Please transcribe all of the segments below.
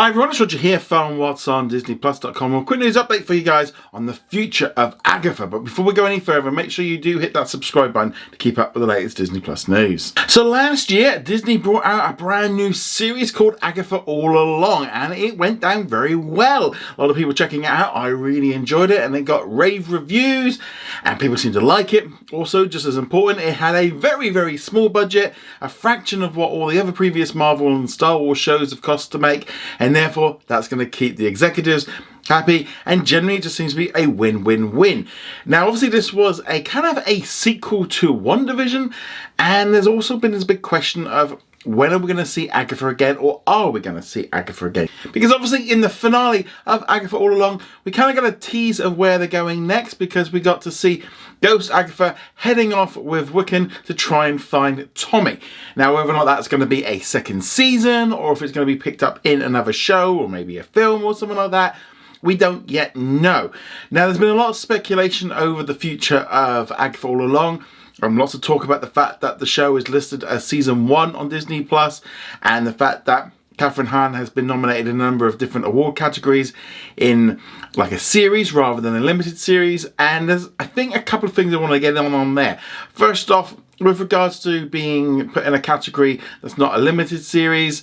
Hi everyone, it's Roger here from What's on DisneyPlus.com. A quick news update for you guys on the future of Agatha. But before we go any further, make sure you do hit that subscribe button to keep up with the latest Disney Plus news. So last year, Disney brought out a brand new series called Agatha All Along, and it went down very well. A lot of people checking it out. I really enjoyed it, and it got rave reviews, and people seem to like it. Also, just as important, it had a very, very small budget, a fraction of what all the other previous Marvel and Star Wars shows have cost to make, and therefore that's going to keep the executives happy, and generally it just seems to be a win-win-win. Now obviously this was a kind of a sequel to WandaVision, and there's also been this big question of when are we going to see Agatha again, or are we going to see Agatha again? Because obviously in the finale of Agatha All Along, we kind of got a tease of where they're going next, because we got to see Ghost Agatha heading off with Wiccan to try and find Tommy. Now whether or not that's going to be a second season, or if it's going to be picked up in another show, or maybe a film or something like that, we don't yet know. Now there's been a lot of speculation over the future of Agatha All Along. Lots of talk about the fact that the show is listed as season 1 on Disney Plus, and the fact that Kathryn Hahn has been nominated in a number of different award categories in like a series rather than a limited series. And there's, I think, a couple of things I want to get on there. First off, with regards to being put in a category that's not a limited series,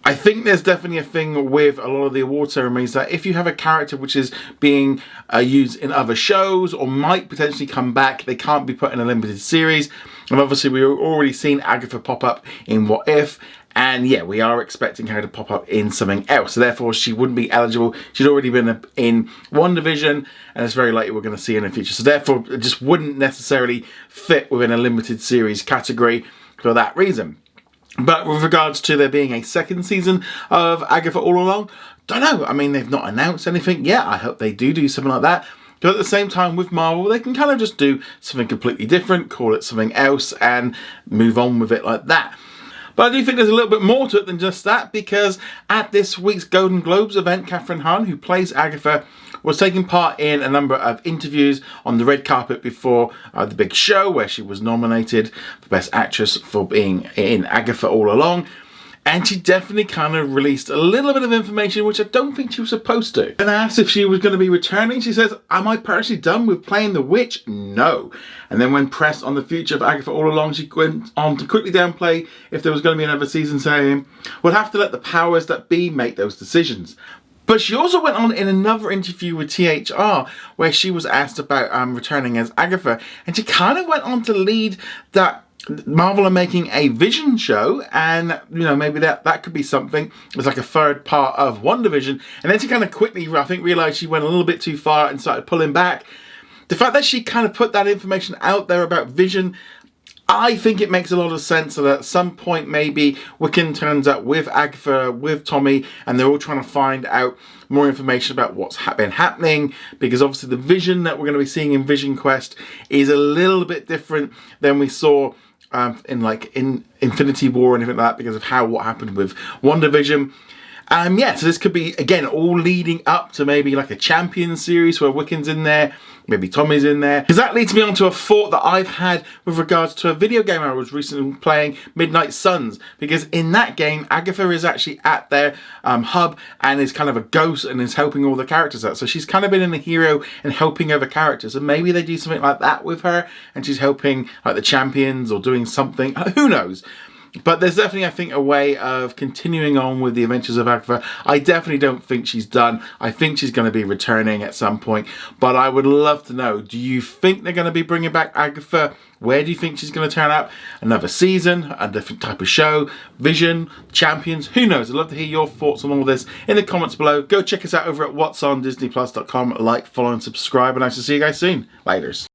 I think there's definitely a thing with a lot of the award ceremonies that if you have a character which is being used in other shows or might potentially come back, they can't be put in a limited series. And obviously we've already seen Agatha pop up in What If, and yeah, we are expecting her to pop up in something else. So therefore she wouldn't be eligible. She'd already been in WandaVision, and it's very likely we're going to see her in the future. So therefore it just wouldn't necessarily fit within a limited series category for that reason. But with regards to there being a second season of Agatha All Along, don't know. I mean, they've not announced anything yet. I hope they do something like that. But at the same time, with Marvel, they can kind of just do something completely different, call it something else, and move on with it like that. But I do think there's a little bit more to it than just that, because at this week's Golden Globes event, Kathryn Hahn, who plays Agatha, was taking part in a number of interviews on the red carpet before the big show, where she was nominated for Best Actress for being in Agatha All Along. And she definitely kind of released a little bit of information which I don't think she was supposed to. And asked if she was going to be returning, she says, "Am I personally done with playing the witch? No." And then when pressed on the future of Agatha All Along, she went on to quickly downplay if there was going to be another season, saying, "We'll have to let the powers that be make those decisions." But she also went on in another interview with THR where she was asked about returning as Agatha, and she kind of went on to lead that Marvel are making a Vision show, and you know, maybe that could be something. It's like a third part of WandaVision, and then she kind of quickly, I think, realised she went a little bit too far and started pulling back. The fact that she kind of put that information out there about Vision, I think it makes a lot of sense that at some point maybe Wiccan turns up with Agatha, with Tommy, and they're all trying to find out more information about what's been happening, because obviously the Vision that we're going to be seeing in Vision Quest is a little bit different than we saw in Infinity War and anything like that, because of what happened with WandaVision. Yeah, so this could be, again, all leading up to maybe like a Champion series where Wiccan's in there, maybe Tommy's in there. Because that leads me on to a thought that I've had with regards to a video game I was recently playing, Midnight Suns. Because in that game, Agatha is actually at their hub and is kind of a ghost and is helping all the characters out. So she's kind of been a hero and helping other characters. And maybe they do something like that with her, and she's helping like the Champions or doing something. Who knows? But there's definitely, I think, a way of continuing on with the adventures of Agatha. I definitely don't think she's done. I think she's going to be returning at some point. But I would love to know, do you think they're going to be bringing back Agatha? Where do you think she's going to turn up? Another season? A different type of show? Vision? Champions? Who knows? I'd love to hear your thoughts on all this in the comments below. Go check us out over at whatsondisneyplus.com. Like, follow, and subscribe. And I shall see you guys soon. Laters.